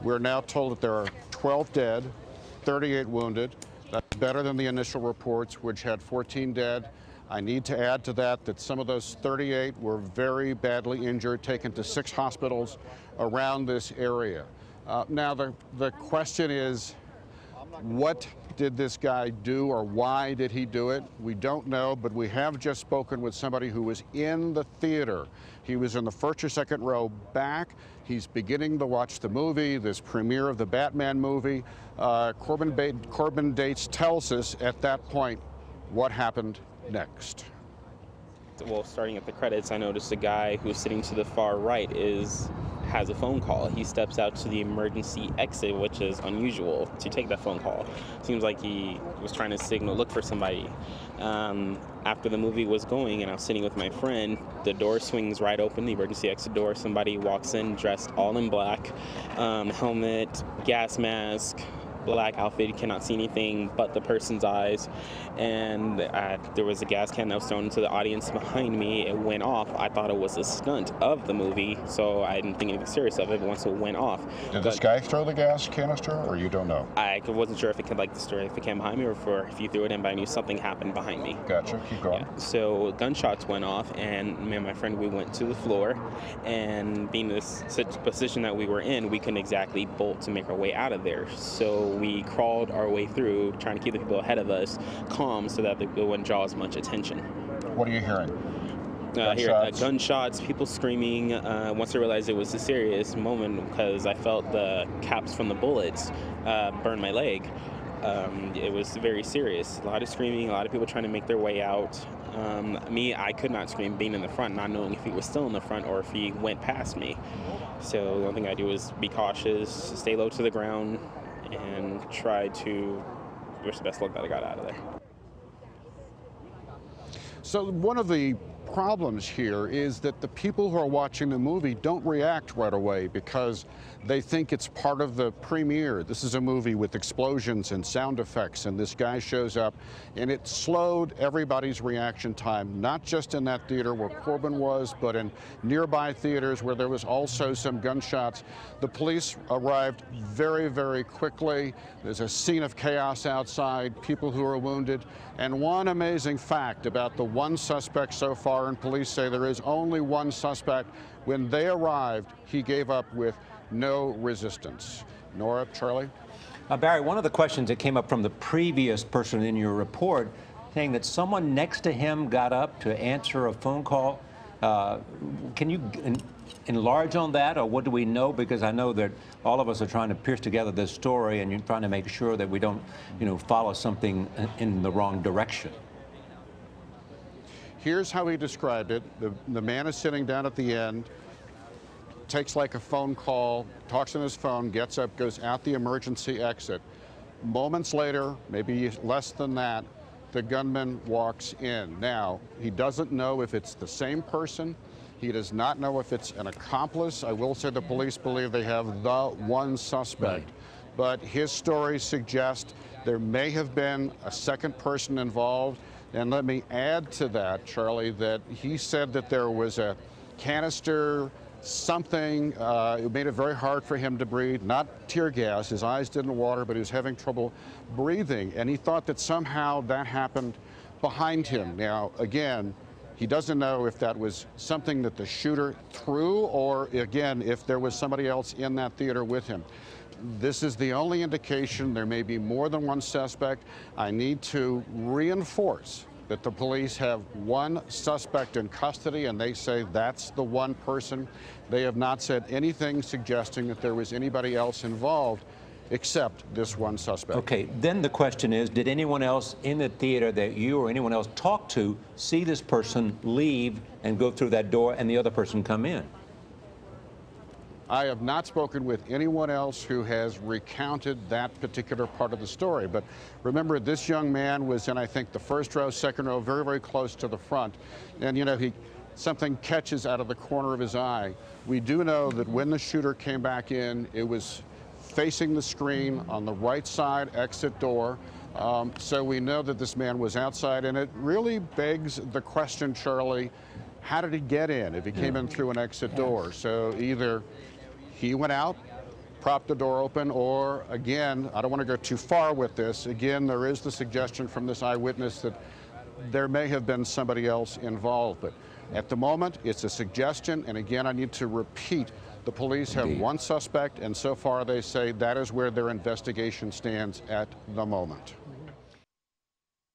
We're now told that there are 12 dead, 38 wounded. That's better than the initial reports, which had 14 dead. I need to add to that that some of those 38 were very badly injured, taken to 6 hospitals around this area. Now, the question is, what did this guy do, or why did he do it? We don't know, but we have just spoken with somebody who was in the theater. He was in the first or second row back. He's beginning to watch the movie, this premiere of the Batman movie. Corbin Dates tells us at that point what happened next. Well, starting at the credits, I noticed a guy who's sitting to the far right has a phone call. He steps out to the emergency exit, which is unusual to take that phone call. Seems like he was trying to look for somebody. After the movie was going and I was sitting with my friend, the door swings right open, the emergency exit door. Somebody walks in dressed all in black, helmet, gas mask, black outfit. You cannot see anything but the person's eyes, and there was a gas can that was thrown into the audience behind me. It went off. I thought it was a stunt of the movie, so I didn't think anything serious of it. But once it went off, did this guy throw the gas canister, or you don't know? I wasn't sure if it if it came behind me or if you threw it in, but I knew something happened behind me. Gotcha. Keep going. Yeah. So gunshots went off, and me and my friend, we went to the floor, and being in this position that we were in, we couldn't exactly bolt to make our way out of there. So we crawled our way through, trying to keep the people ahead of us calm so that it wouldn't draw as much attention. What are you hearing? Gunshots, people screaming. Once I realized it was a serious moment, because I felt the caps from the bullets burn my leg. It was very serious. A lot of screaming, a lot of people trying to make their way out. I could not scream being in the front, not knowing if he was still in the front or if he went past me. So the only thing I do is be cautious, stay low to the ground, and try to wish the best luck that I got out of there. So one of the problems here is that the people who are watching the movie don't react right away because they think it's part of the premiere. This is a movie with explosions and sound effects, and this guy shows up, and it slowed everybody's reaction time, not just in that theater where Corbin was, but in nearby theaters where there was also some gunshots. The police arrived very, very quickly. There's a scene of chaos outside, people who are wounded, and one amazing fact about the one suspect so far, and police say there is only one suspect. When they arrived, he gave up with no resistance. Nora, Charlie? Barry, one of the questions that came up from the previous person in your report, saying that someone next to him got up to answer a phone call. Can you enlarge on that, or what do we know? Because I know that all of us are trying to piece together this story, and you're trying to make sure that we don't, follow something in the wrong direction. Here's how he described it. The man is sitting down at the end, takes like a phone call, talks on his phone, gets up, goes out the emergency exit. Moments later, maybe less than that, the gunman walks in. Now, he doesn't know if it's the same person. He does not know if it's an accomplice. I will say the police believe they have the one suspect. Right. But his story suggests there may have been a second person involved. And let me add to that, Charlie, that he said that there was a canister, something, it made it very hard for him to breathe, not tear gas, his eyes didn't water, but he was having trouble breathing. And he thought that somehow that happened behind him. Now, again, he doesn't know if that was something that the shooter threw, or again, if there was somebody else in that theater with him. This is the only indication. There may be more than one suspect. I need to reinforce that the police have one suspect in custody, and they say that's the one person. They have not said anything suggesting that there was anybody else involved except this one suspect. Okay, then the question is, did anyone else in the theater that you or anyone else talked to see this person leave and go through that door and the other person come in? I have not spoken with anyone else who has recounted that particular part of the story. But remember, this young man was in, I think, the first row, second row, very, very close to the front. And, something catches out of the corner of his eye. We do know that when the shooter came back in, it was facing the screen on the right side exit door. So we know that this man was outside. And it really begs the question, Charlie, how did he get in if he came in through an exit door? So either he went out propped the door open, or again, I don't want to go too far with this. Again, there is the suggestion from this eyewitness that there may have been somebody else involved. But at the moment, it's a suggestion. And again, I need to repeat, the police have one suspect, and so far they say that is where their investigation stands at the moment.